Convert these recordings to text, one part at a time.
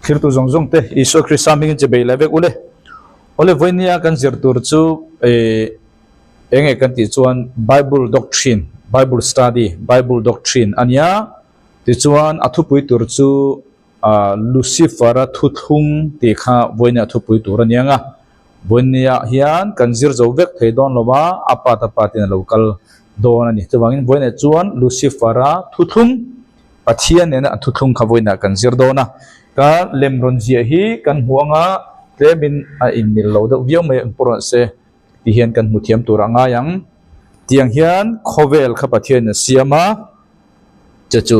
khirtu zong zong te iso krisami nge be levek ole voinia kan zirtur chu enge kan ti chuan bible doctrine bible study bible doctrine ania ti chuan athupui tur chu lucifer thuthung ti kha voinia thupui tur ania nga voinia hian kan zir zo vek thei don lowa apata patin local don ani chuwangin voinia chuan lucifer thuthung pathian nena thuthung kha voinia kan zir dona ka lemron zia hi kan huanga lebin a inmil lo do viau me important se ti hian kan muthiam turanga yang tiang hian khovel kha pathian na siama chachu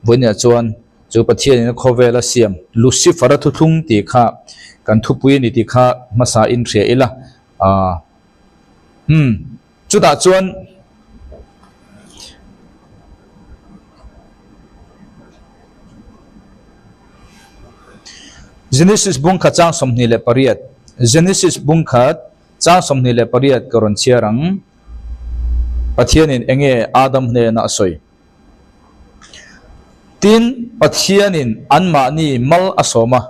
voinia chuan chu pathian na khovel a siam lucifer thuthung ti kha kan thupui ni ti kha masa in thria ila chu da chuan Genesis bungkha chang somni le pariat Genesis bungkha chang somni le pariat karon chiarang pathianin enge adam ne na soi tin pathianin anma ni mal asoma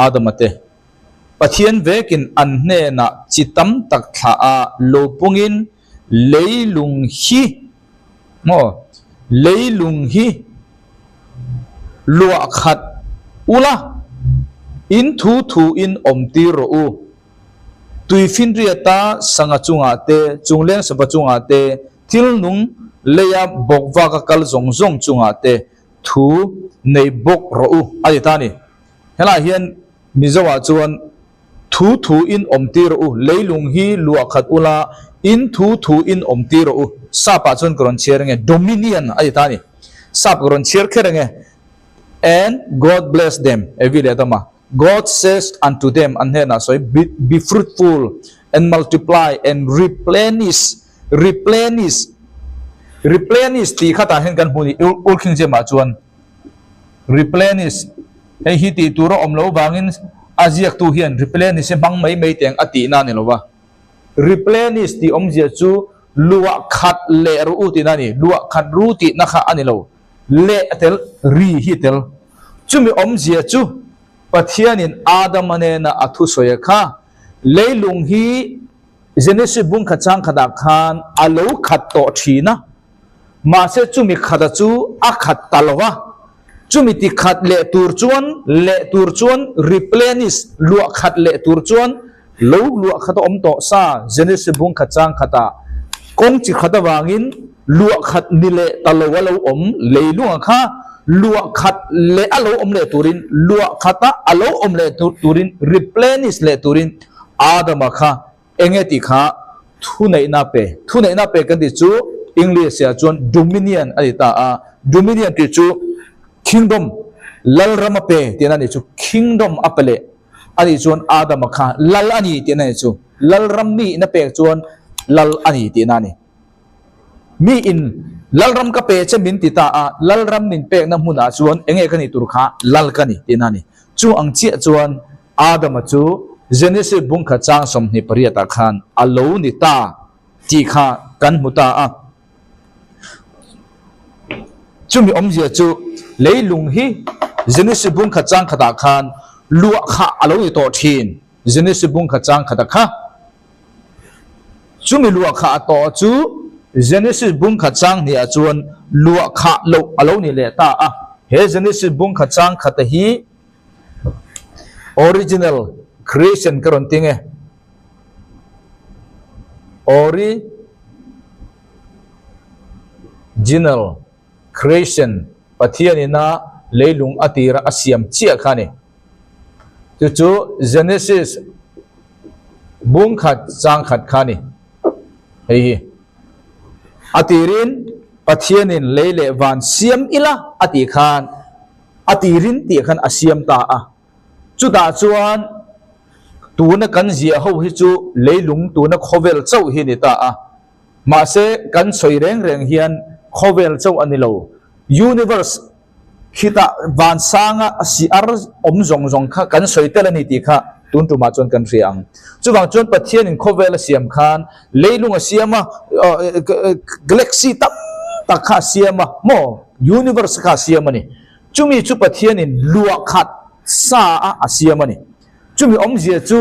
adam ate pathian vekin an ne na chitam tak tha a lopungin leilung hi lua khat ula in thu in omti ro u tui fin riata sanga chunga te chungleng saba chunga te til nung leya bokwa ka kal zong zong chunga te thu nei bok ro u ai ta ni hela hian mizawa chuan thu in omti ro u leilung hi lua khat ula in thu in omti ro u sapa chun kron cherenge dominion ai ta ni sap kron cher kherenge and God bless them evile tama God says unto them, so be fruitful and multiply and replenish. Ti khata hen kan huni ul king je ma chuan replenish he hi ti turo omlo bangin aziak tu hian replenish bang mai teng ati na ni lowa replenish ti omje chu lua khat le ru ti na ni lua khat ru ti na kha ani lo le tel ri hi tel chumi omje chu pathianin adam ane na athu soya kha leilung hi Genesis bung khachang khada khan alo khat to thina ma se chumi khada chu a khat talwa chumi ti khat le tur chuan replenish lua khat le tur chuan lo lua khat om to sa Genesis bung khachang khata kong chi khada wangin lua khat ni le talwa lo om leilung kha lua khat le alo om le turin lua khata alo om le turin replenish le turin adama kha engeti kha thu nei na pe kan ti chu English ya chuan dominion ani ta a dominion ti chu kingdom lalrama pe tiana ni chu kingdom apale ani chuan adama kha lal ani tiana ni chu lalram mi na pe chuan lal ani tiana ni mi in lalram ka pe che min ti ta a lalram min pe na huna chuan enge kani tur kha lal kani tinani chu ang chi chuan adam chu Genesis bung kha chang som ni pariata khan alo ni ta ti kha kan muta a chumi omje chu leilung hi Genesis bung kha chang khata khan lua kha alo ni to thin Genesis bung kha chang khata kha chumi lua kha to chu Genesis bung kha chang ni a chuan lua kha lo alo ni le ta a he Genesis bung kha chang khata hi original creation karon tinge original creation pathianina leilung atira asiam chia khani chu Genesis bung kha chang khat khani hei atirin pathianin leile van siam ila ati khan atirin ti khan asiam ta a chu da chuan tuna kan zia ho hi chu leilung tuna khovel chau hi ni ta a ma se kan soi reng hian khovel chau ani lo universe khita van sanga si ar om zong kha kan soi tel ani ti kha tun tu ma chon kan riang chuwang chon pathianin khovel siam khan leilung siama galaxy tam takha siama mo universe kha siamani chumi chu pathianin lua khat sa a asiamani chumi om je chu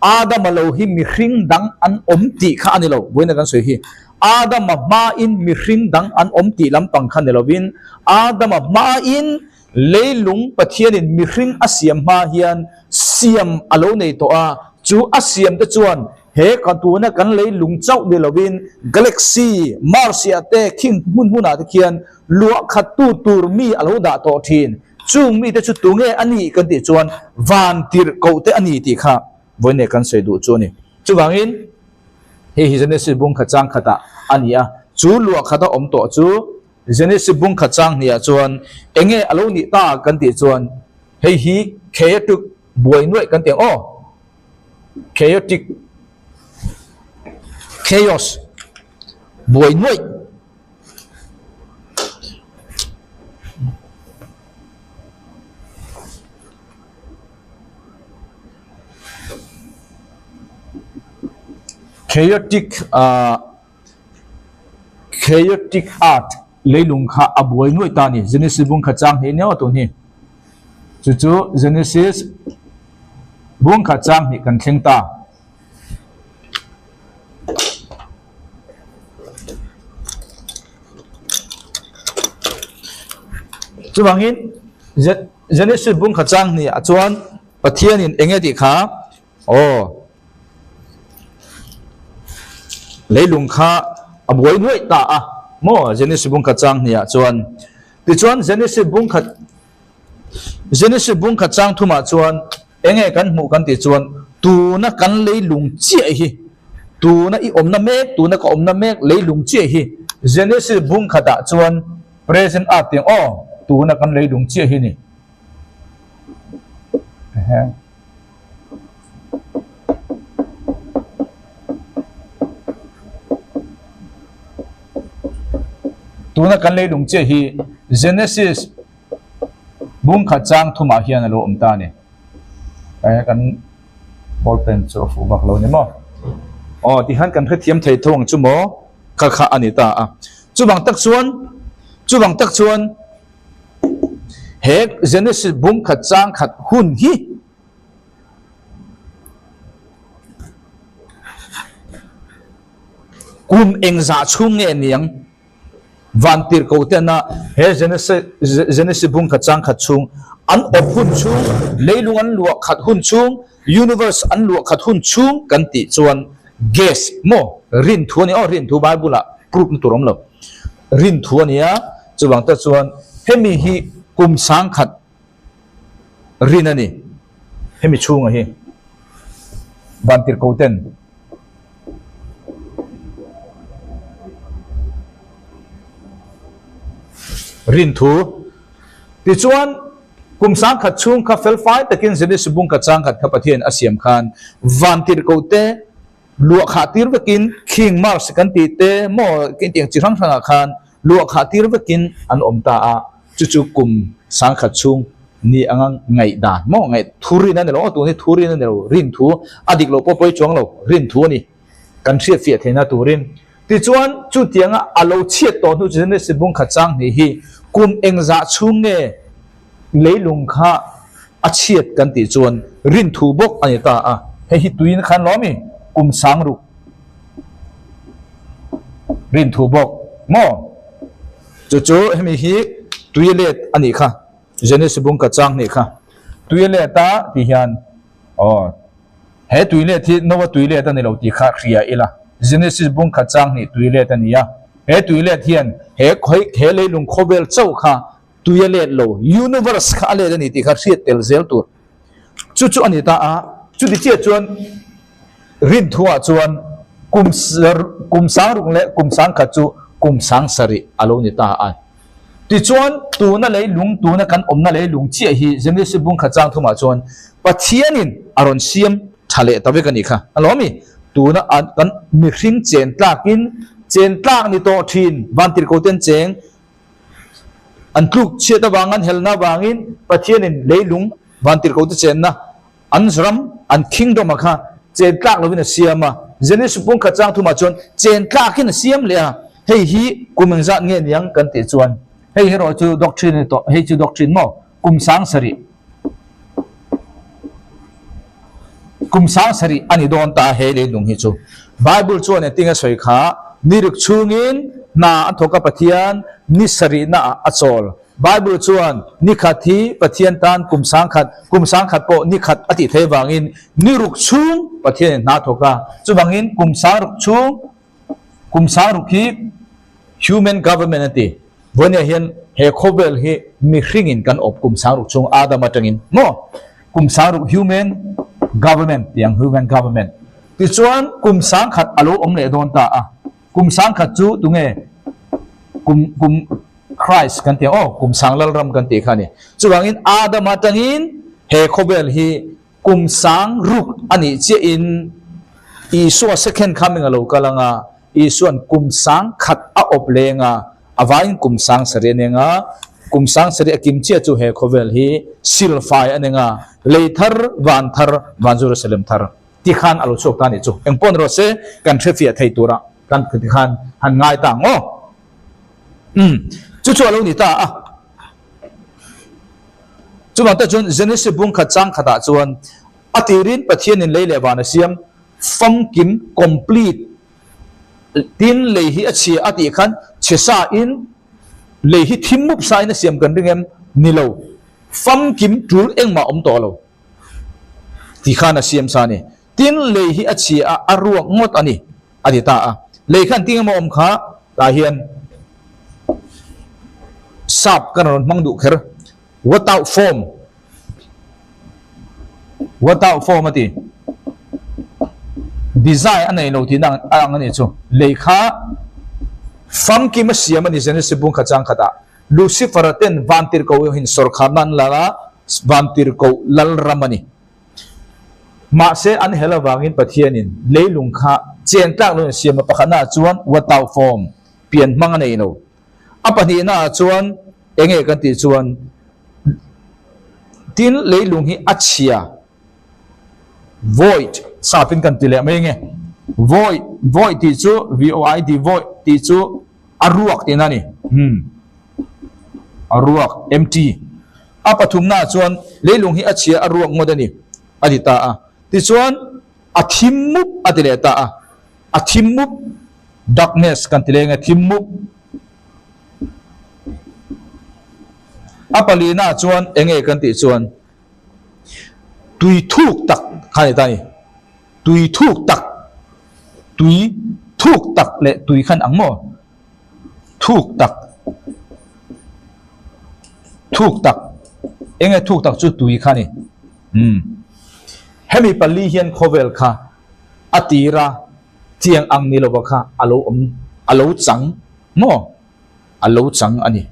adam alo hi mi hring dang an om ti kha ani lo boina kan soi hi adam ma in mi hring dang an om ti lam pang khan lo win adam ma in leilung pathian in mi hring asiam ma hian siam alo nei to a chu asiam te chuan he kan tu na kan leilung chau de lovin galaxy marsia te king mun huna te khian lua khat tu tur mi alo da to thin chung mi te chu tu nge ani kan ti chuan van tir ko te ani ti kha voine kan sei du chu ni chu wangin he hi genesis bung kha chang khata ania chu lua khata om to chu genesis bung kha chang nia chuan enge alo ni ta kan ti chuan he hi chaotic buai noi kan ti o chaotic chaos buai noi chaotic art leilung kha abuai noi ta ni genesis bung kha chang he ne to ni chu chu genesis bung kha chang ni kan thleng ta chu wangin genesis bung kha chang ni a chuan pathian in enge ti kha leilung kha abuai noi ta a mo genesis bung kha chang ni a chuan ti chuan genesis bung kha chang thuma chuan enge kan mu kan ti chuan tu na kan leilung che hi tu na I om na mek tu na ka om na mek leilung che hi genesis bung kha ta chuan present a ting tu na kan leilung che hi ni tu na kan leilung che hi genesis bung kha chang thuma hian alo om ta ni kan ball pen cho fu bak lo ni mo ti han kan thiam thei thong chu mo kha ani ta a chu bang tak chuan he genesis bung kha chang khat hun hi kum engza chung nge niang van tir ko te na he genesis bung kha chang khat chung an op hun chung leilung an luak khat hun chung universe an luak khat hun chung kan ti chuan gas mo rin thu ni rin thu bible proof tu rom lo rin thu ania chuwang ta chuan hemi hi kum sang khat rin ani hemi chung a hi van tir ko ten rin thu ti chuan kum sang khat chung kha fel fai takin genesis bung kha chang khat kha pathian asiam khan van tir ko te lua kha tir vekin king mars kan ti te mo kin tiang chi rang rang khan lua kha tir vekin an om ta a chu kum sang khat chung ni angang ngai dan mo ngai thuri na ne lo tu ni thuri na ne lo rin thu adik lo po poi chuang lo rin thu ni kan thria fia theina turin ti chuan chu tianga alo chiat to nu genesis bung kha chang ni hi kum engza chung nge leilung kha achiat kan ti chuan rin thu bok ani ta a he hi tuin khan lo mi kum sang ru rin thu bok mo chu hemi hi tuilet ani kha genesis bung kha chang ni kha tuilet ta ti hian he tuilet thi no tuilet ani lo ti kha khria ila genesis bung kha chang ni tuilet ani ya he tuilet hian he leilung khobel chau kha tuilet lo universe kha le ni ti kha hriat tel zel tur chu ani ta a chu ti che chuan rin thua chuan kum sang rung le kum sang kha chu kum sang sari alo ni ta a ti chuan tu na leilung tu na kan om na leilung chi hi genesis bung kha chang thuma chuan pathianin aron siam thale tabe kan ni kha alomi tu na kan mi hring chen tlak ni to thin van tir ko ten cheng an tluk che ta wangan helna wangin pathianin leilung van tir ko te chen na an zram an kingdom kha chen tlak lovin siama genesis bung kha chang thuma chon chen tlak in siam le hei hi kumeng zat nge niang kan ti chuan hei hero chu doctrine to hei chu doctrine mo kum sang sari kum sang sari ani don ta he le lung hi chu bible chu ne tinga soi kha nirik chungin na athoka pathian ni sari na achol bible chuan ni khathi pathian tan kum sang khat po ni khat ati the wangin niruk chung pathian na thoka chu wangin kum sang ruk hi human government ati bonia hian he khobel hi mi hringin kan op kum sang ruk chung adam atangin no kum sang ruk human government yang human government ti chuan kum sang khat alo om le don ta a kum sang khat chu tunge kum Christ kan te kum sang lal ram kan te khani chuwangin adam atangin he khobel hi kum sang ruk ani che in isu second coming alo kalanga isuan kum sang khat a op lenga awain kum sang sare nenga kum sang sare akim che chu he khobel hi silfai anenga leithar van Jerusalem thar ti khan alo chok ta ni chu engpon ro se kan thefia thei tura kan ti khan han ngai ta ngo chu chu alo ni ta a chu ma ta chun Genesis bung khat chang khata chuan atirin pathian in leile wana siam fam kim complete tin lehi achi ati khan chesa in lehi thimmup sai na siam kan ringem nilo fam kim tul engma om to lo ti khana siam sa ni tin lehi achi a aruak ngot ani adita a le khan ting ma om kha ta hian sap kan ron mangdu kher without form ati design anei no ti nang ang ani chu lekha fam ki ma siam ani Genesis bung khachang khata Lucifer ten vantir ko hin sorkhanan lala vantir ko lal ramani ma se an hela wangin pathianin leilung kha chen tak lo siam pakhana chuan without form pian mang anei no apani na chuan enge kan ti chuan tin leilung hi achia void sapin kan tile mai nge void ti chu void void ti chu aruak ti nani aruak empty apathum na chuan leilung hi achia aruak modani adita a ti chuan athimmup adile ta a athimmup darkness kan tile nge thimmup apalina chuan enge kan ti chuan tui thuk tak khai tai tui thuk tak le tui khan angmo thuk tak enge thuk tak chu tui khani hemi pali hian khovel kha atira chiang ang ni lo kha alo chang mo alo chang ani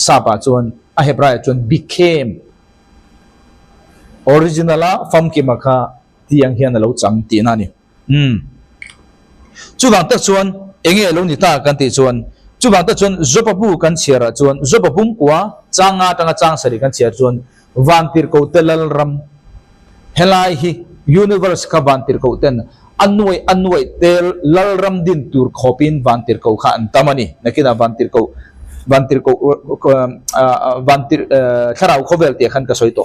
sapa chuan a hebrai chuan became originala fam ki makha tiang hian alo chang ti na ni chuwang ta chuan enge lo ni ta kan ti chuan chuwang ta chuan zopabu kan chhiara chuan zopapum kwa changa tanga chang sari kan chhiar chuan vantir ko telal ram helai hi universe ka vantir ko ten anwai tel lal ram din tur khopin vantir ko kha an tamani nakina vantir tharau khovel te khan ka soito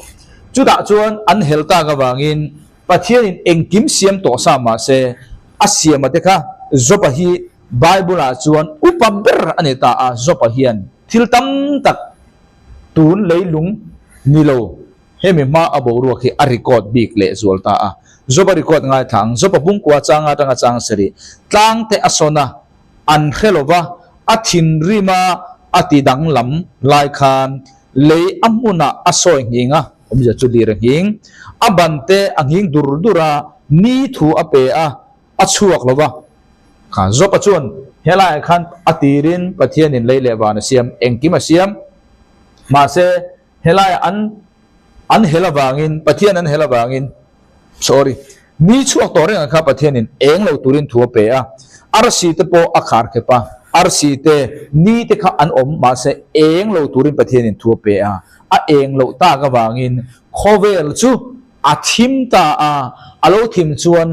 chuda chuan an helta ga wangin pathian in engkim siam to sa ma se asiam ateka zopa hi bible a chuan upaber aneta a zopa hian thil tam tak tun leilung nilo hemi ma aboru khi a record big le zulta a zopa record ngai thang zopa bung kwa changa tanga chang seri tlang te asona an khelova athin rima ati dang lam lai khan le amuna asoi nginga omja chuli ranging abante anging durdura ni thu ape a achuak lova kha zopa chuan helai khan atirin pathian in leile wana siam engkima siam ma se helai an helawangin pathian an helawangin sorry ni chuak toring kha pathian in eng lo turin thu ape a arsi te po akhar khepa arsi te ni te kha an om ma se eng lo turin pathian in thu ape a eng lo ta ga wangin khovel chu athim ta a alo thim chuan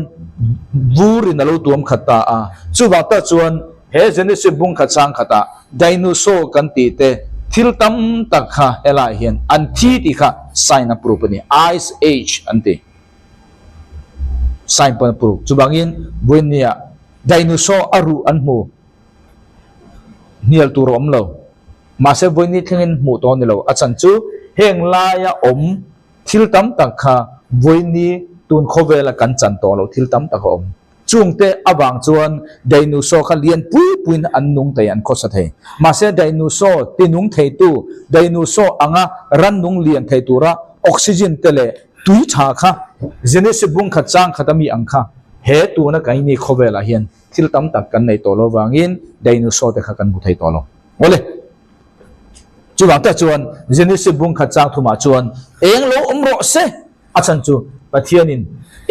vurin alo tuam khata a chu wa ta chuan he Genesis bung kha chang khata dinosaur kan ti te thil tam tak kha ela hian an thi ti kha sign up rupani ice age ante sign pan puruk chubangin buinia dinosaur aru anmu nial tur om lo mase buini thingin mu to ni lo achan chu heng laya om thil tam tak kha buini tun khowela kan chan to lo thil tam tak om chungte awang chuan dinosaur kha lian pui puin an nung te an kho sa the mase dinosaur tinung thei tu dinosaur anga ran nung lian thei tura oxygen tele tui tha kha genesis bung kha chang khatami angkha he tu na kai ni khowela hian thil tam tak kan nei to lo wangin dinosaur te kha kan bu thei to lo ole chuwang ta chuan genesis bung kha chang thuma chuan eng lo omro se achan chu pathianin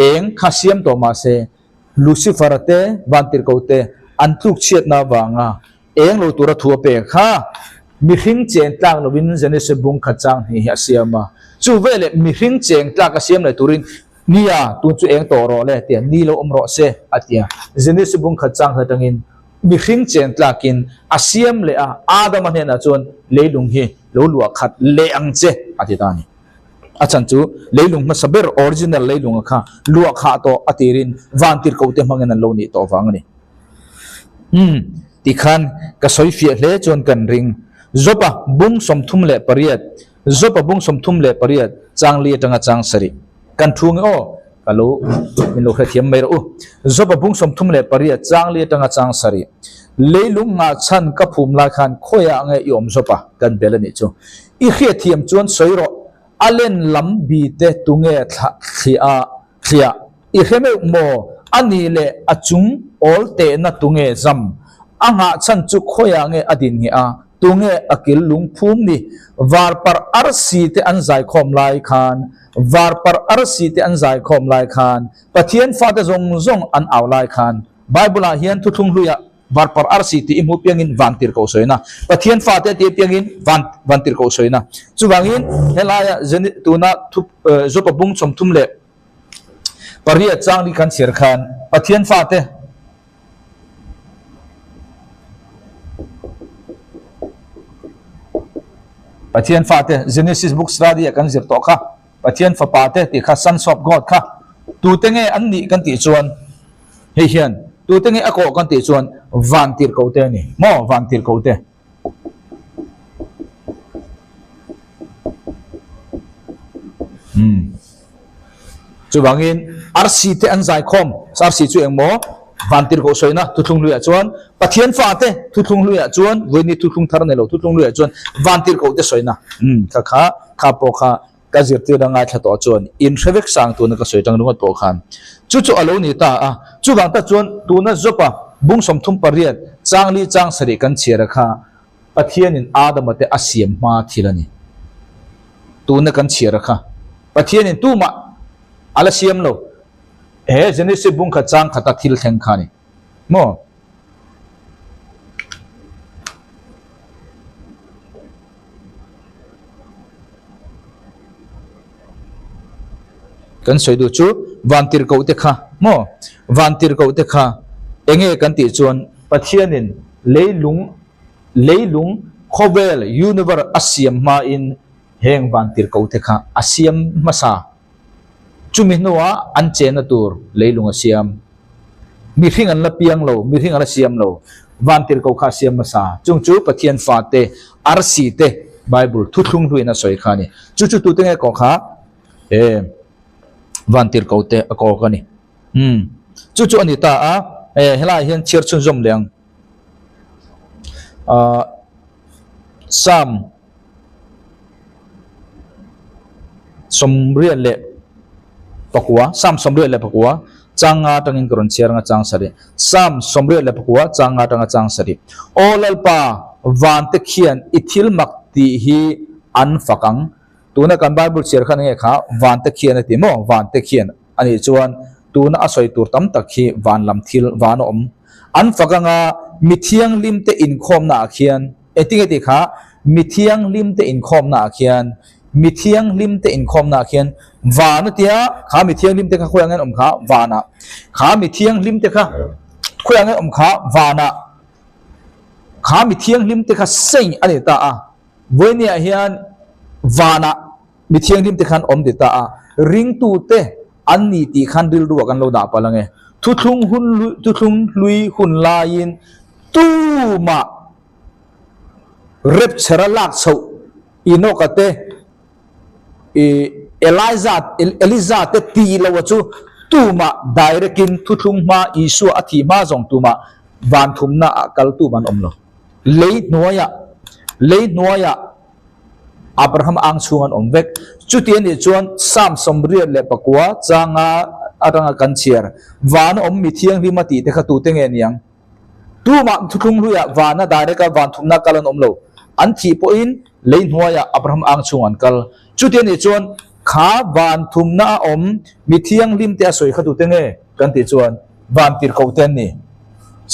eng kha siam to ma se lucifer te vantir ko te antuk chiat na wanga eng lo tura thua pe kha mi hing chen tlang lo win genesis bung kha chang hi ha siama chu vele mi hing cheng tlak a siam le turin nia tu chu eng to ro le te ni lo omro se atia genesis bung kha chang ha tangin mi hing chen tlakin asiam le a adam ne na chon leilung hi lo lua khat le ang che atitani achan chu leilung ma saber original leilung kha lua kha to atirin vantir ko te mangen lo ni to wangani tikhan ka soi fia hle chon kan ring zopa bung som thum le pariat zopa bung som thum le pariat changli tanga chang sari kan thung o kalo min lo khathiam mai ro zopa bung som thum le pariat changli tanga chang sari leilung nga chan ka phum la khan khoya nge yom zopa kan belani chu I khiathiam chuan soiro alen lam bi te tunge khia I kheme mo ani le achung ol te na tunge zam anga chan chu khoya nge adin nge a tunge akil lung phum ni war par arsi te an zai khom lai khan war par arsi te an zai khom lai khan pathian fa te zong zong an aw lai khan bible a hian thu thung hluya war par arsi ti imu piangin vantir ko soina pathian fa te ti piangin vantir ko soina chuwangin helaya jeni tuna thup zopa bung chom thum le paria chang ni kan sir khan pathian fa te pathian fa te genesis book study kan zir to kha pathian fa pa te ti kha sons of god kha tu tenge an ni kan ti chuan he hian tu tenge ako kan ti chuan vantir ko te ni mo vantir ko te chuwangin rc te an zai khom rc chu engmo vantir ko soina thuthung luya chuan pathian fa te thuthung luya chuan voini thuthung thar ne lo thuthung luya chuan vantir ko te soina kha po kha ka zirti ranga tha to chuan in revek sang tu na ka soitang runga to khan chu alo ni ta a chuwang ta chuan tu na zopa bung som thum pariat changli chang sari kan chira kha pathian in adam ate asiam ma thilani tu na kan chira kha pathian in tu ma ala siam lo he genesis bung kha chang khata thil theng khani mo kan soidu chu vantir ko te kha mo vantir ko te kha enge kan ti chuan pathianin leilung khovel universe asiam ma in heng vantir ko te kha asiam masa chumi noa an chena tur leilung asiam mi hring an la piang lo mi hring an la siam lo vantir ko kha siam masa chung chu pathian fa te rc te bible thuthlung hluina soi khani chu tu te nge ko kha vantir ko te ko kani chu ani ta a helai hian chir chun zom leng sam somrian le pakwa sam somrian le pakwa changa tangin kron chiaranga chang sari sam somrian le pakwa changa tanga chang sari olalpa vante khian ithil makti hi an fakang tuna kan bible share khan nge kha vante khian ati mo vante khian ani chuan tuna asoi tur tam takhi van lam thil van om an fakanga mithiang limte in khom na khian eti kha mithiang limte in khom na khian mithiang limte in khom na khian van tia kha mithiang limte kha khoyangen om kha vana kha mithiang limte kha khoyangen om kha vana kha mithiang limte kha sei ani ta a voinia hian vana mithiang lim te khan om de ta a ring tu te อันนี้ตีขันดิลดูกันเราด่าปะละไงทุทุงลุยหุ่นลายินตู้มาเร็บเชรลักเสาอินโนกเตเอลิซาเตตีละวจูตู้มาได้เรกินทุทุงมาอิสุอธิมาจงตู้มาวันทุมนากัลตู้มันอมโลเลยนัวยาอับราฮัมอังชูงันอมเวกจุดนี้จวนสามสมเรียเลปกัวจางอารังกันเชียร์วานอมมิเทียงวิมาตีเตขตูเตงเงียงตู้มาทุกลุยวานาได้เรกวันทุมนากัลนอมโลอันที่พอินเลยนัวยาอับราฮัมอังชูงันกัลจุดนี้จวนข้าวันทุมนาอมมิเทียงลิมเตะสวยขตูเตงเงกันติจวนวันติรเขาเตนนี่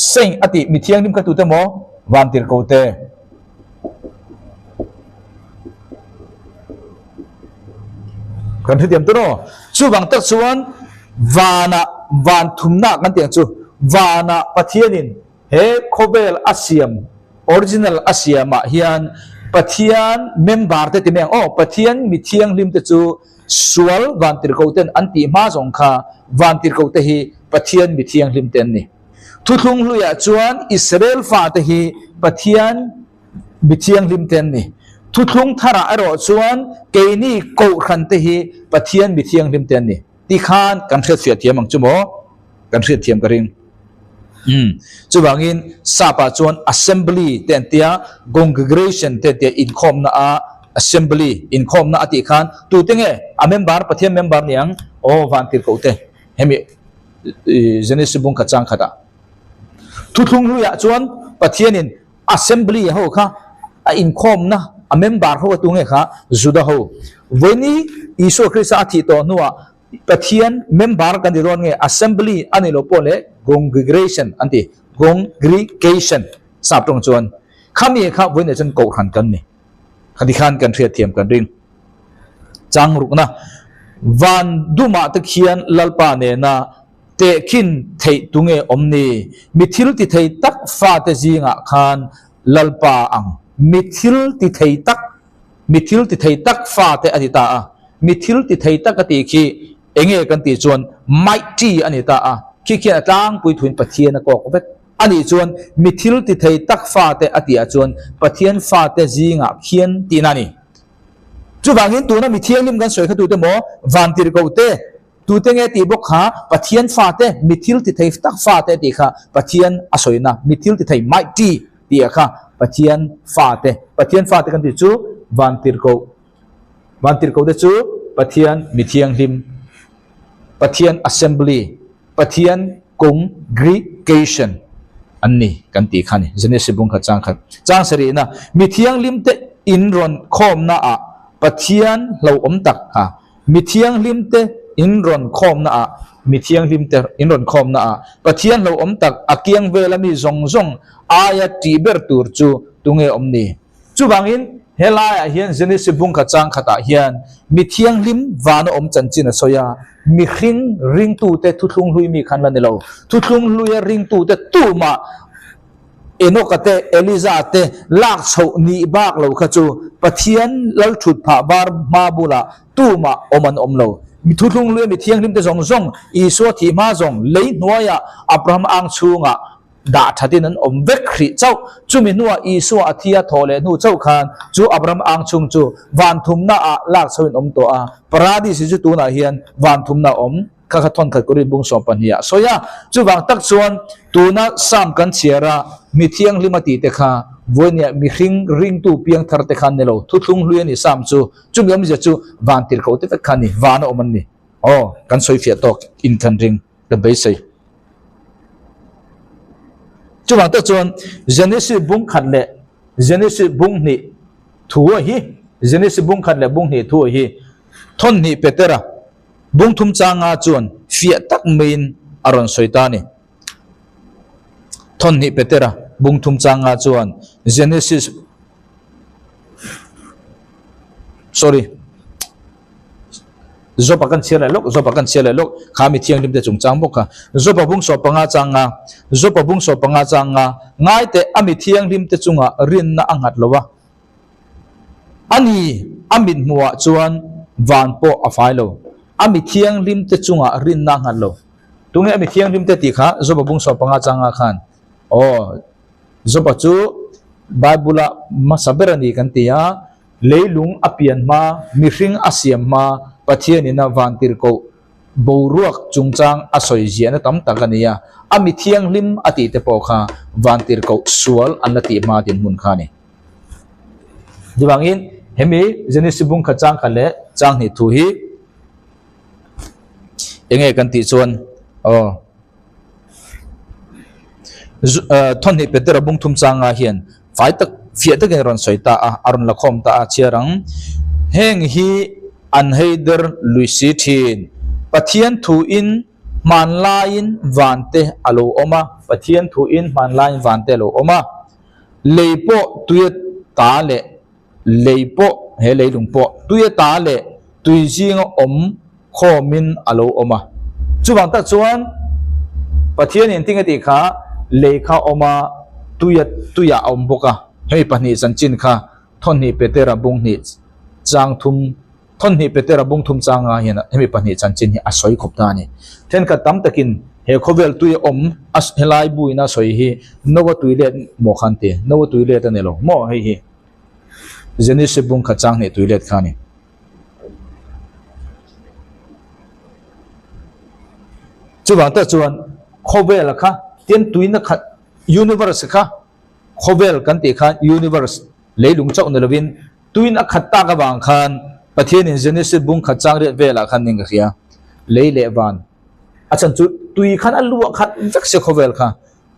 เซ็งอติมิเทียงลิมขตูเตมอวันติรเขาเตกันที่เดียมตัวโน้ชูบังตักส่วนวานาวันทุมนากันเตียงชูวานาปัทยานินเฮโคเบลอาเซียมออริจินัลอาเซียมะฮิอันปัทยานเมมบาร์เตติเมงโอปัทยานมิเทียงลิมเตจูสวลวันติรเขาเตนอันติมาสงคาวันติรเขาเตฮีปัทยานมิเทียงลิมเตนนี่ทุกลุงลุยจวนอิสราเอลฟาเตฮีปัทยานมิเทียงลิมเตนนี่ทุกลุงทาระอรอจวนเกนี่โกขันเตฮีปัทยานมิเทียงลิมเตนนี่ที่ขานกันเสียเสียเทียมมังจุโมกันเสียเทียมกระริงจุบังอินซาปะจวน assembly เตียนเตีย congregation เตีย income นะassembly income นะอติขานตัวเต็งa member ปัทยาน member เนี่ยงโอ้วันติรเขาเตเฮมิเจเนซิบุงขจังขดาทุกลุงลุยจวนปัทยานิน assembly เขาค่ะ income นะa member เขาตัวเงี้ยค่ะจุดาเขาวันนี้อิสุคริสต์อาทิตย์ตัวนัวปัทยาน member กันดีร้อนเงี้ย assembly อันนี้เราพูดเลย congregation อันที่ congregation ทราบตรงจวนคำนี้ครับวันนี้ฉันโกหันกันนี่คดีขานกันเทียมกันริงจังรุกนะวันดูมาตะเคียนลลปาเนนะเตคินเทตุงเออมนีมิทิลติเทตักฟาเตจิงะคานลลปาอังมิทิลติเทตักฟาเตอดิตามิทิลติเทตักกติคีเองกันติจวนไม่จีอันนี้ตาขี้เกียจตั้งปุยถุนปะเทียนก็กบอันนี้จวนมิทิลติเทตักฟาเตอติอาจวนปะเทียนฟาเตจิงะเขียนตีนานี่จุบางอินตัวนั้นมิเทียงลิมกันสวยขดูเตโมวันติรกูเตตัวเตงตีบกขาปะเทียนฟาเตมิทิลติเทตักฟาเตติขาปะเทียนอสวยนะมิทิลติเทไม่จีตีขาปะเทียนฟาเตกันติจูวันติรกูเตจูปะเทียนมิเทียงลิมปะเทียน assembly ปะเทียน congregation อันนี้กันตีขันนี่เจเนซิบุงขจังขัดจังสรีนะมิเทียงลิมเตอินรอนคอมนะปัทยานเราอมตักมิเทียงลิมเตอินรอนคอมนะมิเทียงลิมเตอินรอนคอมนะปัทยานเราอมตักอาเกียงเวลามีซงอายะตีเบอร์ตูร์จูตุงเออมนี่จูบางอินเฮลายเฮียนเจนิสิบุงขจังขตาเฮียนมิเทียงลิมวานอมจันจินสอยามิขิงริงตูเตทุลุงลุยมีขันลันเดลาทุลุงลุยริงตูเตตูมาเอนกเตเอลิซาเตลากโซนีบากเราขจูปะเทียนลลชุดผาบาร์มาบุลาตู้มาอมันอมเรามิทุลุงเลือมิเทียงลิมเตซงอีสวทีมาซงเลยนัวยาอับราฮัมอังชูงะดาทัดินันอมเวกขริเจ้าจูมินัวอีสวอธิยาโทเลนูเจ้าขานจูอับราฮัมอังชุงจูวันทุมนาลากโซนอมตัวปราดิสิจูตูนาเฮียนวันทุมนาอมข้าทอนขัดกุริบุงสอมปัญญาโซยาจูบางตักส่วนตัวน่าสามกันเชียระมิเทียงลิมาติเตค่ะวันนี้มิริงตูเพียงทาร์เตคันเนโลทุกลุงลุยนี่สามจูมีอมิจจูวันติรเขาเตฟคันนี่วานอมันนี่โอ้กันสวยเฟียตอกอินคันริงเดบเบสจูบางตักส่วนเจเนซิบุงขัดเล่เจเนซิบุงนี่ทัวฮีเจเนซิบุงขัดเล่บุงนี่ทัวฮีทนนี่เปเตระบุงทุมจางอาจวนเฟียตักมินอารอนสวยตานี่ทนนี่เปเตระบุงทุมจางอาจวนเจเนซิสsorry จบกันเชียร์เลยลูกข้ามีเที่ยงริมเตจงจางบุกค่ะจบบุงสอบปังอาจางง่ายแต่อามีเที่ยงริมเตจงรินน่าอังหัดเลยวะอันนี้อามินมัวจวนวันโปอไฟโล ami thiang lim te chunga rin na ngan lo tunge ami thiang lim te ti kha zoba bung so panga changa khan o zoba chu bible ma saberani kan tia leilung apian ma mihring asiam ma pathian ina vantir ko boruak chungchang asoi jiana tam takania ami thiang lim ati te po kha vantir ko sual anati ma tin mun kha ni diwangin hemi Genesis bung khachang khale chang ni thu hi enge kan ti chuan thon ni petera bung thum changa hian fai tak fia tak ron soita a aron la khom ta a chiarang heng hi an heider luisi thin pathian thu in man lain vante alo oma pathian thu in man lain vante lo oma leipo tuya ta le leipo he leilung po tuya ta le tui jing om khomin alo oma chuwang ta chuan pathian in tinga ti kha lekha oma tuya om boka hei pani chanchin kha thon ni petera bung ni chang thum thon ni petera bung thum changa hian hemi pani chanchin hi asoi khopta ni then ka tam takin he khovel tuya om as helai buina soi hi nowa tuilet mo khante nowa tuilet anelo mo hei hi Genesis bung khachang ni tuilet khani chuwang ta chuan khovel kha tien tuina kha universe kha khovel kan ti kha universe leilung chau na lovin tuina khatta ka wang khan pathian in Genesis bung khachang re vela khan ning khia leile van achan chu tui khan aluwa khat vek se khovel kha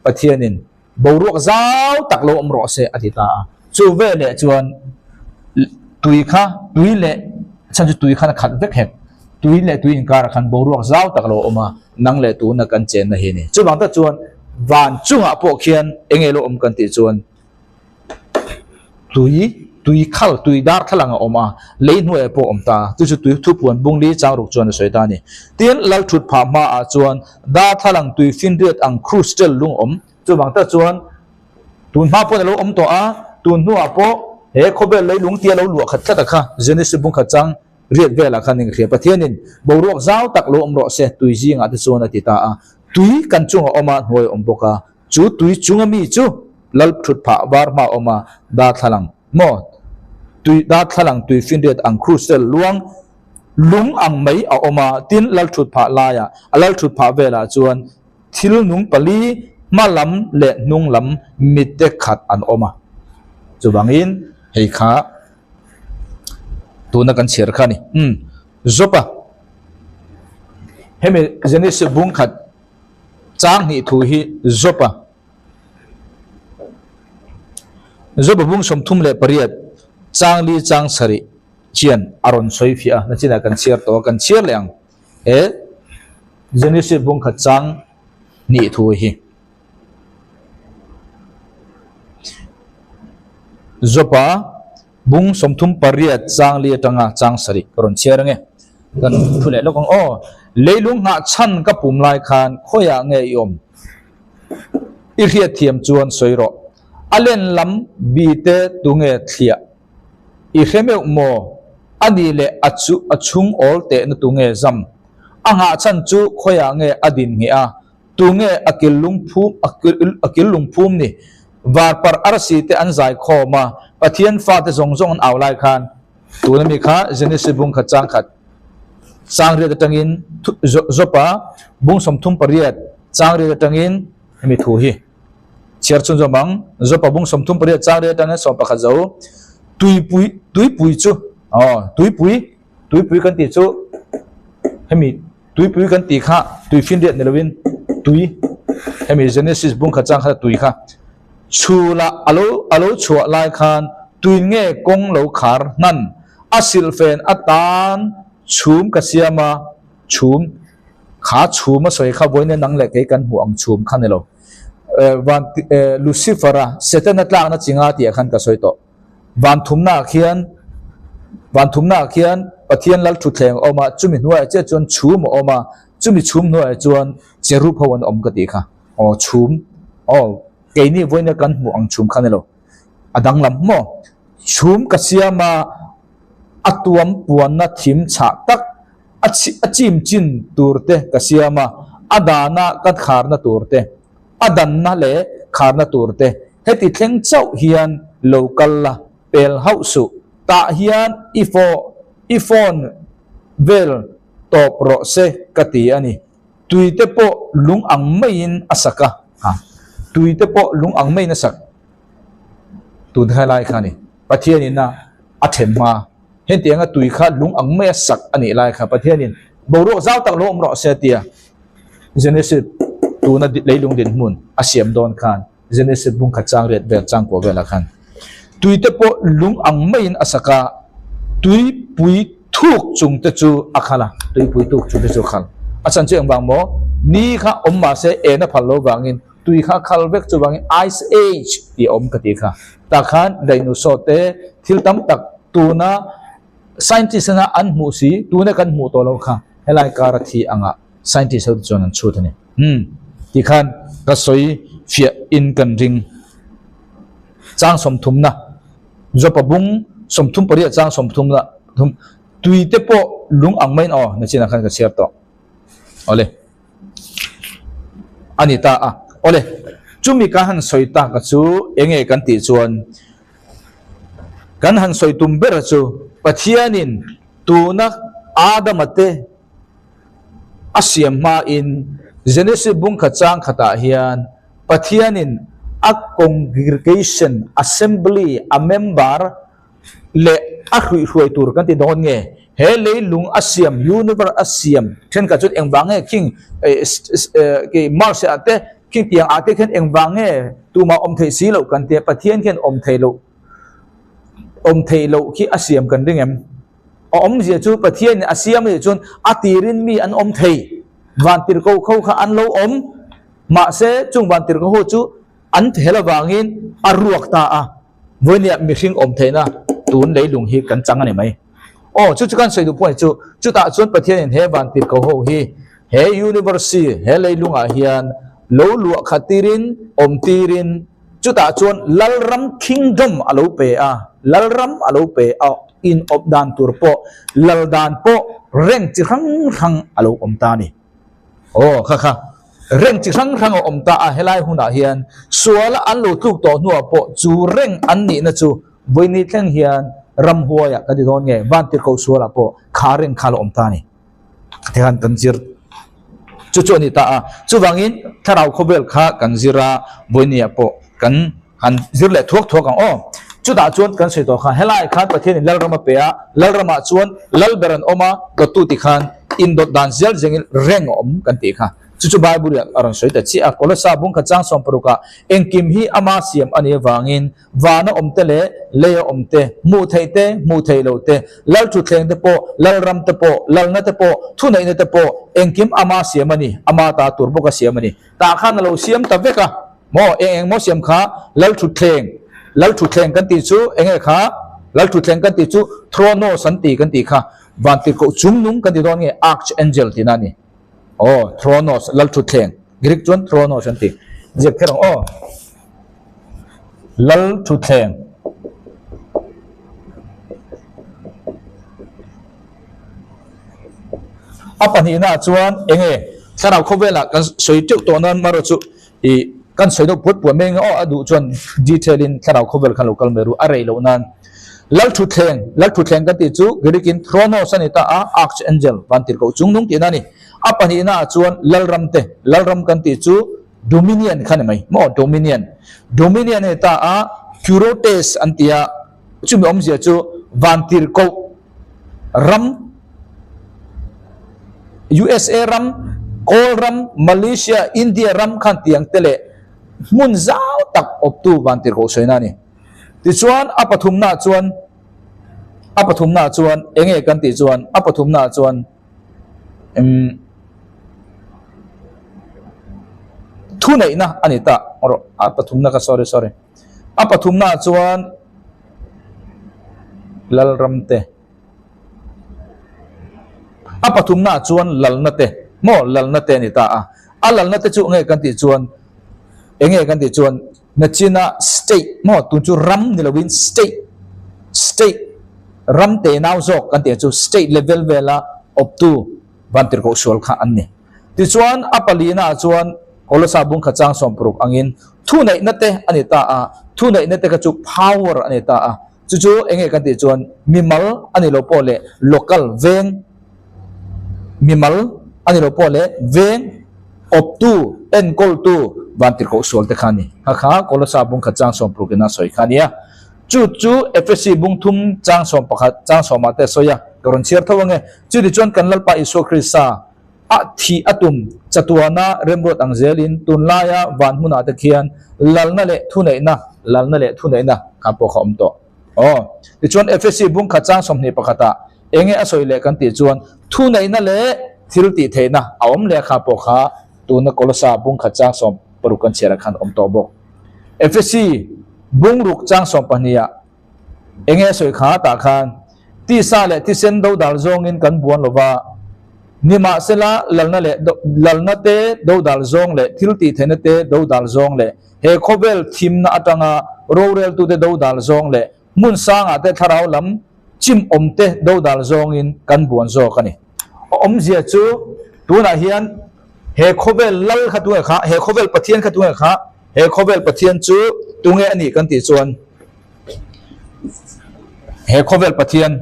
pathian in boruak zau taklo omro se atita chu vele chuan tui kha tui le chan chu tui khan khat vek het tui le tui in kar khan boruak zau taklo oma nang le tu na kan chen na hi ni chu bang ta chuan van chunga po khian engelo om kan ti chuan tui khal tui dar thalanga oma lein hnu e po om ta tu chu tui thu puan bung li chang ruk chuan soi ta ni tin lal thut pha ma a chuan da thalang tui fin riat ang crustal lung om chu bang ta chuan tun ma po lo om to a tun nu a po he khobel leilung tia lo lu khat khat kha Genesis bung kha chang riat vela khan ning khia pathianin boruak zau tak lo om ro se tui jinga te chuan ati ta a tui kan chunga oma hoi om boka chu tui chunga mi chu lal thut pha war ma oma da thalang mo tui da thalang tui fin riat ang crustal luang lung ang mai a oma tin lal thut pha la ya alal thut pha vela chuan thil nung pali malam le nung lam mitte khat an oma chuwangin hei kha tuna kan cher kha ni zopa hemi Genesis bung khat chang ni thu hi zopa bung som thum le pariat chang li chang sari chian aron soi fia na china kan cher to kan cher leang Genesis bung khat chang ni thu hi zopa bung somthum pariat chang li tanga chang sari karon chiarange kan phule lokong leilung nga chan ka pum lai khan khoya nge yom i hria thiam chuan soiro alen lam bi te tunge thlia i kheme mo ani le achung ol te na tunge zam anga chan chu khoya nge adin nge a tunge akil lung phum ni var par arsi te anzai khoma pathian fa te zong zong an awlai khan tunami kha Genesis bung kha chang khat chang re tangin zopa bung somthum pariat chang re tangin mi thu hi cher chun jomang zopa bung somthum pariat chang re tangin so pa kha zo tui pui chu tui pui kan ti chu hemi tui pui kan ti kha tui fin riat nelawin tui hemi Genesis bung kha chang kha tui kha chula alo chua lai khan tui nge kong lo khar nan asil fen atan chum kasiama chum kha chuma soi kha boine nang le ke kan huang chum khanelo van Lucifera setan atla na chinga ti khan ka soi to van thumna khian pathian lal thu thleng oma chumi nuai che chon chum oma chumi chum nuai chuan cheru phawan om ka ti kha chum keini voina kan mu ang chum khanelo adang lam mo chum kasiama atuam puan na thim cha tak achim chin turte kasiama adana kat kharna turte adanna le kharna turte heti thleng chau hian local la pel hausu ta hian ifon vel top ro se kati ani tuite po lung ang main asaka ha tuite po lung ang main asak tu thalai khani pathianin na athemma hen tianga tui kha lung ang mai sak ani lai kha pathianin boro zau tak lo omro se tia genesis tu na leilung din mun asiam don khan genesis bung kha chang ret ber chang ko vela khan tuite po lung ang mai in asaka tui pui thuk chung te chu akhala tui pui thuk chu te chu khal achan cheng bang mo ni kha omma se e na phalo wangin tui kha khal vek chu wangin ice age ti om ka ti kha ta khan dinosaur te thil tam tak tu na scientist na an mu si tu na kan mu to lo kha helai karathi anga scientist ho chon an chu thani ti khan ka soi fia in kan ring chang som thum na zo pa bung som thum pari chang som thum na thum tui te po lung ang main o na china khan ka share to ole anita a ole chumi ka han soi ta ka chu enge kan ti chuan kan han soi tum ber chu pathianin tuna adamate asiam ma in genesis bung khachang khata hian pathianin a congregation assembly a member le a hrui hrui tur kan ti don nge he le lung asiam universe asiam then ka chut engbange king ke marse ate king tiang ate khen engbange tu ma om thei si lo kan te pathian khen om thei lo khi asiam kan ring em om je chu pathian asiam je chun atirin mi an om thei van tir ko kho kha an lo om ma se chung van tir ko ho chu an thela wangin aruak ta a vonia mi hring om theina tun leilung hi kan chang ani mai chu kan sei du point chu ta chun pathian he van tir ko ho hi he university he leilung a hian lo lu khatirin om tirin chu ta chun lalram kingdom alo pe a lalram alo pe a in op dan tur po lal dan po reng chi rang alo om ta ni kha reng chi rang om ta a helai huna hian suala an lo tuk to nu po chu reng an ni na chu voini thleng hian ram huaya ka di don nge van tir ko suala po khareng khalo om ta ni thehan tanjir chu ni ta a chu wangin tharau khobel kha kanjira voini po kan han zir le thuak ang chu da chuan kan sei to kha helai khan pathian lalrama pe a lalrama chuan lalberan oma ko tu ti khan in dot dan zel jengil reng om kan ti kha chu bible arang soi ta chi a kolasa bung kha chang som paruka engkim hi ama siam ani wangin wana omte le omte mu thei lo te lal thu thleng te po lal ram te po lal na te po thu nei na te po engkim ama siam ani ama ta tur boka siam ani ta khan lo siam ta veka mo mo siam kha lal thu thleng kan ti chu enge kha lal thu thleng kan ti chu throno santi kan ti kha van ti ko chungnung kan ti don nge archangel tinani thronos lal thu thleng greek chon thronos anti je kherong lal thu thleng apani na chuan enge tharau khowela kan soi tiu to nan maro chu I kan soi do put pu meng adu chuan detail in tharau khowel khan local meru arei lo nan lal thu thleng kan ti chu greek in thronos anita a archangel van tir ko chungnung ti nani apani na chuan lalram kan ti chu dominion khan mai mo dominion eta a curotes antia chumi omzia chu vantir ko ram USA ram kol ram Malaysia India ram khan tiang tele mun zau tak optu vantir ko soina ni ti chuan apathum na chuan enge kan ti chuan apathum na chuan thu nei na anita apathum na ka sorry apathum na chuan lal ramte apathum na chuan lal na te ni ta a lal na te chu nge kan ti chuan enge kan ti chuan na china state mo tu chu ram ni lowin state ram te now zok kan ti chu state level vela up to van tir ko sual kha an ni ti chuan apalina chuan kolosa bung kha chang som pruk angin thu nei na te ani ta a thu nei na te ka chu power ani ta a chu chu enge kan ti chuan mimal ani lo pole local veng mimal ani lo pole veng op tu en kol tu van tir ko sual te khani ha kha kolosa bung kha chang som pruk na soi khania chu chu FSC bung thum chang som pakhat chang som ate soya karon chiar thawang e chu di chuan kanlal pa iso krisa a thi atum chatuana remrot angzelin tunlaya van huna te khian lalna le thunei na ka po khom to di chuan FSC bung kha chang som ni pakhata enge asoi le kan ti chuan thunei na le thil ti theina awm le kha po kha tuna kolosa bung kha chang som parukan chera khan om to bo FSC bung ruk chang som pania enge soi kha ta khan ti sa le ti sen do dal zong in kan buan lova nima sela lalna te do dal zong le thil ti thena te do dal zong le he khobel thim na atanga rorel tu te do dal zong le mun sanga te tharau lam chim om te do dal zong in kan buan zo kani om zia chu tuna hian he khobel lal khatu kha he khobel pathian khatu kha he khobel pathian chu tunge ani kan ti chuan he khobel pathian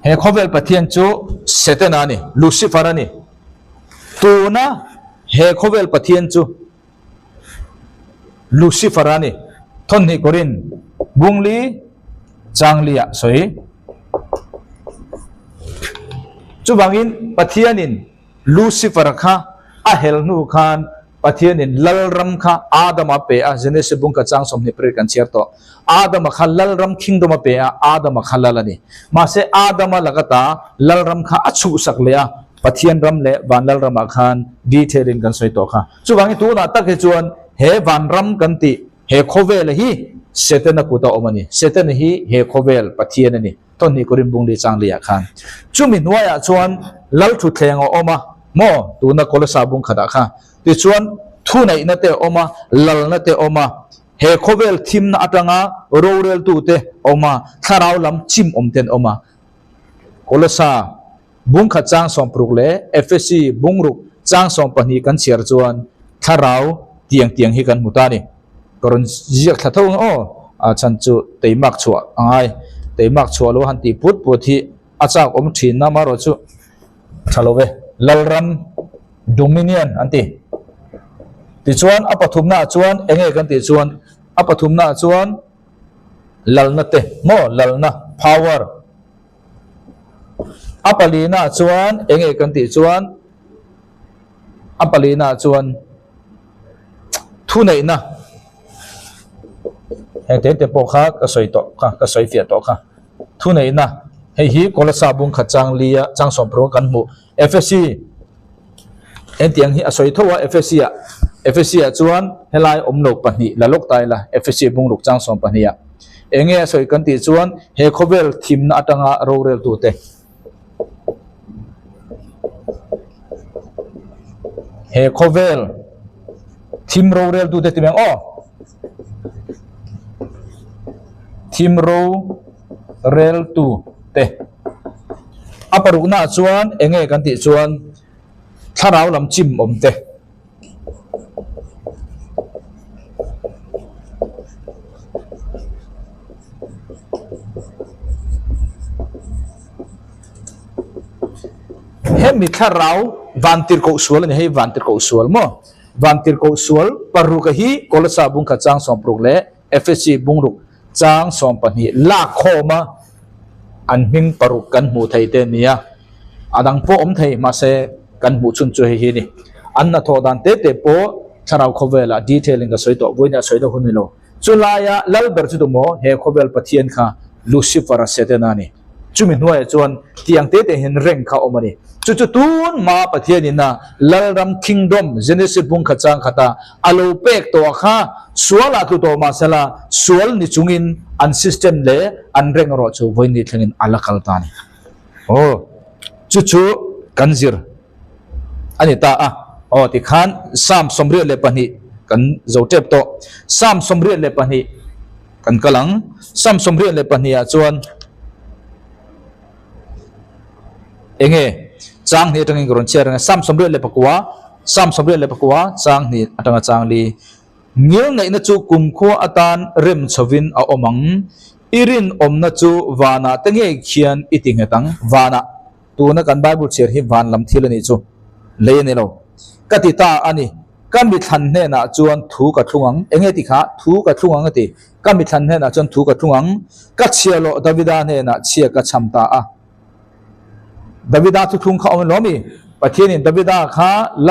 he khobel pathian chu setana ni lucifer ani tuna he khobel pathian chu lucifer ani thon ni korin bungli changlia soi chu bangin pathianin lucifer kha a hel nu khan pathianin lalram kha adama pe a genesis bung ka chang som ni pre kan chiar to adama kha lalram kingdom pe a adama kha lalani ma se adama lagata lalram kha achu sakleya pathian ram le van lalram khan detailing kan soi to kha chu bangin tu na tak he chuan he van ram kan ti he khovel hi setana puta omani setan hi he khovel pathian ani ton ni korim bungli changlia khan chumi nuaya chuan lal thu thleng oma mo tuna kolosa bung khada kha ti chuan thu nei na te oma lal na te oma he khovel thim na atanga rorel tu te oma tharau lam chim om ten oma kolosa bung kha chang som pruk le FSC bung ruk chang som pani kan chiar chuan tharau tiang hi kan mutani koron jiak thathong a chan chu teimak chua angai teimak chua lo han ti put pothi achak om thin na maro chu thalowe lalram dominion anti ti chuan apathumna chuan enge kan ti chuan apathumna chuan lalna te mo lalna power apalina chuan enge kan ti chuan apalina chuan thunei na he te po kha ka soi to kha ka soi fia to kha thunei na he hi kolasa bung kha chang lia chang som pro kan mu FSC en tiang hi asoi thowa FSC a chuan helai omlok pahni la lok tai la FSC bung ruk chang som pahnia enge asoi kan ti chuan he khobel thim na atanga rorel tu te he khovel thim rorel tu te timeng thim rorel tu te aparukna chuan enge kan ti chuan tharau lam chim om te hemi tharau vantir ko sual ni hei vantir ko sual mo vantir ko sual paru ka hi kolasa bung kha chang som pruk le FSC bung ruk chang som pani la khoma an ming paruk kan mu thei te nia adang po om thei ma se kan mu chun chu hi ni an na tho dan te po tharau khowela detailing ka soi to boina soi do hunilo chulaya lal ber chu mo he khowel pathian kha lucifer setena ni chumi nuai chuan tiang te hin reng kha omani chu tun ma pathian ina lalram kingdom genesis bung kha chang khata alo pek to kha suala tu to ma sala sual ni chungin an system le an reng ro chu voini thlengin alakal tani chu kanzir ani ta ti khan sam somri le pani กันโจเจ็บโตซ้ำสมเรียนเลยปะนี่กันกำลังซ้ำสมเรียนเลยปะนี่จวนเองจางนี่ตั้งอิงกรอนเชียร์ซ้ำสมเรียนเลยปะกัวซ้ำสมเรียนเลยปะกัวจางนี่ตั้งจางลีเงี้ยในนัจูกุมขัวอัตานเริมชวินเอาอมังอิรินอมนัจูวานาตั้งเงี้ยเขียนอิติงเหตังวานาตัวนักการไบเบิลเชียร์ฮิวานลำทีละนี่จูเลยนี่เรากติตาอันนี้กันมิทันเนน่ะจวนถูกกระทุงังเองติขาถูกกระทุงังติกันมิทันเนน่ะจวนถูกกระทุงังกัดเชียโลดาวิดาเนน่ะเชียกัดชัมตาดาวิดาทุกทุงเขาเอาล้อมีประเทศนี้ดาวิดาขาล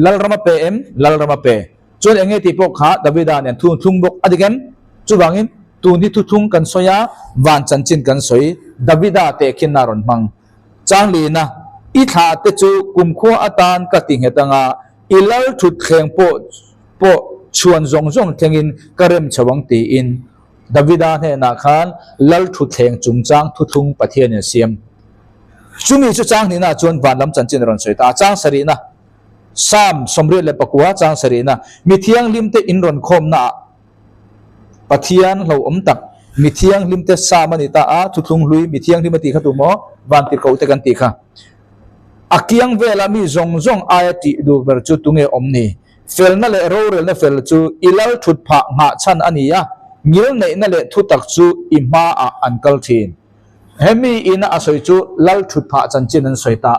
ลรมาเปเอ็มลลรมาเปจวนเองติพวกขาดาวิดาเนี่ยทุงบกอดีกันจูบังอินตูนี่ทุงกันสอยาวานจันจินกันสอยดาวิดาเตคินนารอนมังจางลีนะอีธาเตจูกุมขัวอัตานกติงเหตังอีลลทุดเข่งโปชวนจงเทงินกระเริ่มชวังตีอินดาวิดาเนี่ยนักขันลลทุดเข่งจุงจางทุงประเทศเนี่ยเสียมจุมีจุจางนี่นะจวนวันลำจันจินรอนสวยตาจางสรีนะซ้ำสมเรียนเลยปะกัวจางสรีนะมีเทียงลิมเตอินรอนคมนะปะเทียนเราตักมีเทียงลิมเตสามันิตาทุงลุยมีเทียงลิมตีขตุโมวันติดเขาเตกันตีค่ะอากียงเวลามีจงอายติดูเบอร์จุตุงเออมนี่เฟลนั่นแหละเราเรื่องนั่นเฟลจูอิลลทุดผะหาชันอันนี้อะเงี้ยในนั่นแหละทุตักจูอิมาอันกัลทีนเฮมีอินะอาศัยจูลลทุดผะจันจินันสวยตา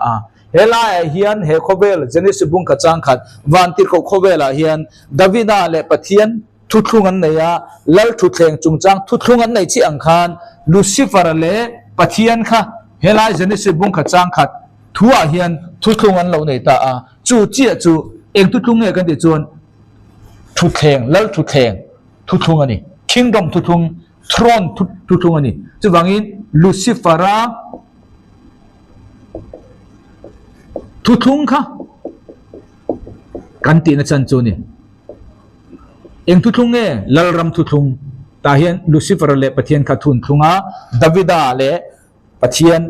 เฮลาเฮียนเฮโคเวลเจนิสบุงขจังขัดวันติดเขาโคเวลเฮียนดาวิดาเลปะเทียนทุกงันในยาลลทุดเทงจุงจังทุกงันในที่อังคารลูซิฟาร์เลปะเทียนค่ะเฮลาเจนิสบุงขจังขัดทัวเฮียนทุกงันเราในตาจูเจียจูเองทุกเนี่ยกันติจวนทุกเทงลลทุดเทงทุกงันนี่ kingdom ทุกทรอนทุกงันนี่จะว่างี้ลูซิฟาร์ทุกค่ะกันตินะจันจูนี่เองทุกเนี่ยลลรัมทุกตาเฮียนลูซิฟาร์เลปะเทียนขัดทุนทุงดาวิดาเลปะเทียน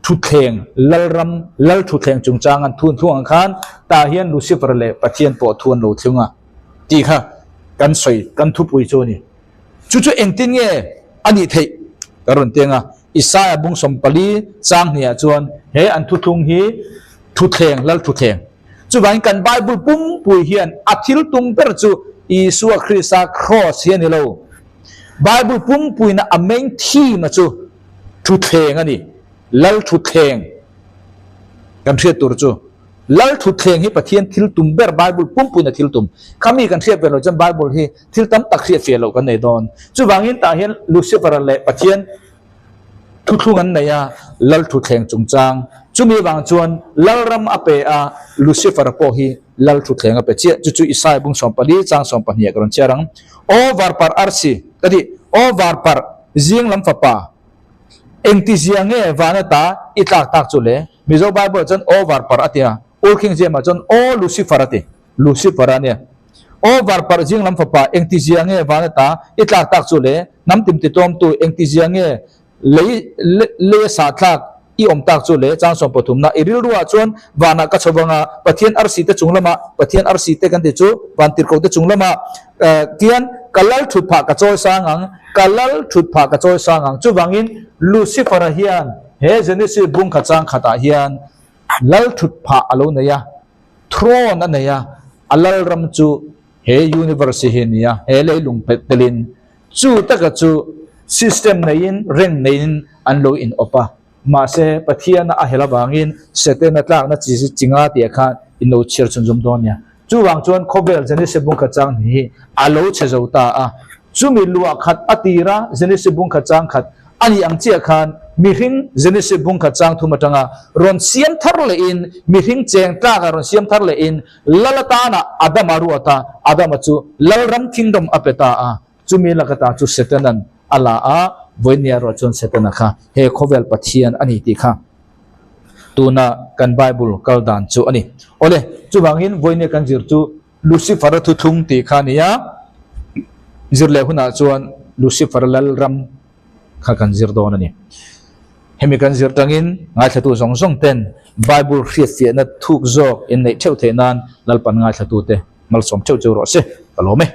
ทุกเทงลลรัมลลทุกเทงจุงจางอันทุนอังคารตาเฮียนลูซิฟาร์เลปะเทียนปอทุนโลทุงตีค่ะกันสวยกันทุบอุยโจนี่จู่เองตินเงี้ยอันนี้เทกระรุ่นเตียงอิสายบุงสมปลีจางเนี่ยจวนเฮอันทุงฮีทุเทงแล้วทุเทงจู่วันกันไบเบิลปุ่มปุยเฮียนอัฐิลตุงเปรจูอิสุคริสต์ครอสเฮียนนี่เราไบเบิลปุ่มปุยนะอเมนที่มาจู่ทุเทงอันนี้แล้วทุเทงกันเทียบตัวจู่แล้วทุเทงให้ประเทศทิลตุมเบอร์ไบเบิลปุ่มปุยนะทิลตุมขามีกันเทียบเป็นเราจำไบเบิลที่ทิลตัมตักเทียบเฟียเรากันในดอนจู่วันนี้ตาเห็นลูซิฟาร์เลประเทศทุกงันเนี่ยลลทุเทงจงจางจุมีบางจวนลลรัมอเปลูซิฟาร์โปฮีลลทุเทงอเปเจียจู่อิสายบุงสมปลีจางสมปนีกรันเชียรังโอวาร์ปาร์อาร์ซีก็ดีโอวาร์ปาร์เจียงลำฟ้าเอ็งที่เจียงเงี้ยวานตาอิตากจุเลมิโซไบเบิลจนโอวาร์ปาร์อติยาโอคิงเจมาจนโอลูซิฟาร์ติลูซิฟาร์เนี่ยโอวาร์ปาร์เจียงลำฟ้าเอ็งที่เจียงเงี้ยวานตาอิตากจุเลน้ำติมติตอมตัวเอ็งที่เจียงเงี้ยเลสาทักอีอมตักจุเลจางสมปฐุมนะอิริลรัวจวนวานักชาวงาปะเทียนอาร์ซีเตจุงละมาปะเทียนอาร์ซีเตกันเตจูวันติรโกเตจุงละมาเทียนกัลลทุดผากระโจยสางังกัลลทุดผากระโจยสางังจูวังอินลูซิฟาร์เฮียนเฮเจนิสบุงขจางขตาเฮียนลลทุดผาอโลเนียทรอนนั่นเนียอัลลรัมจูเฮยูนิเวอร์ซิเฮเนียเฮเลลุงเปตลินจูตะกจูsystem ในอินเร่งในอินอันโลอินอปะมาเสปะเทียนอาเฮลบางอินเสตนัตลากนัดจิงอาเตียขันอินโลเชียร์ชนจมโดนเนี่ยจู่วางจวนโคเบลเจนิสบุงขจางนี้อโลเชจาวตาจู่มีลัวขัดอติระเจนิสบุงขจางขัดอันนี้อังเจียขันมีหิงเจนิสบุงขจางทุมาตังรอนเสียมทาร์เลอินมีหิงเจงตากรอนเสียมทาร์เลอินลลตานะอาดามารุอตาอาดามาจู่ลลรัมคิงดอมอเปตาจู่มีลักตาจู่เสตนันอัลลาวันนี้เราจนเสร็จนะคะเฮโคเวลปัทเทียนอันนี้ที่ค่ะตัวน่ะกันไบเบิลกัลดานจูอันนี้โอเลจูบางหินวันนี้กันจิรจูลูซิฟาร์ทุงที่ค่ะเนี่ยจิรเลหุน่ะจวนลูซิฟาร์ลลรัมข้ากันจิรโดนนี่เฮมิกันจิรตังอินง่ายชัดตัวสองเต็นไบเบิลเรียกเสียนัดทุกโจอินในเท่าเท่านั้นลลปันง่ายชัดตัวเต mal som cheu cheu ro se alo me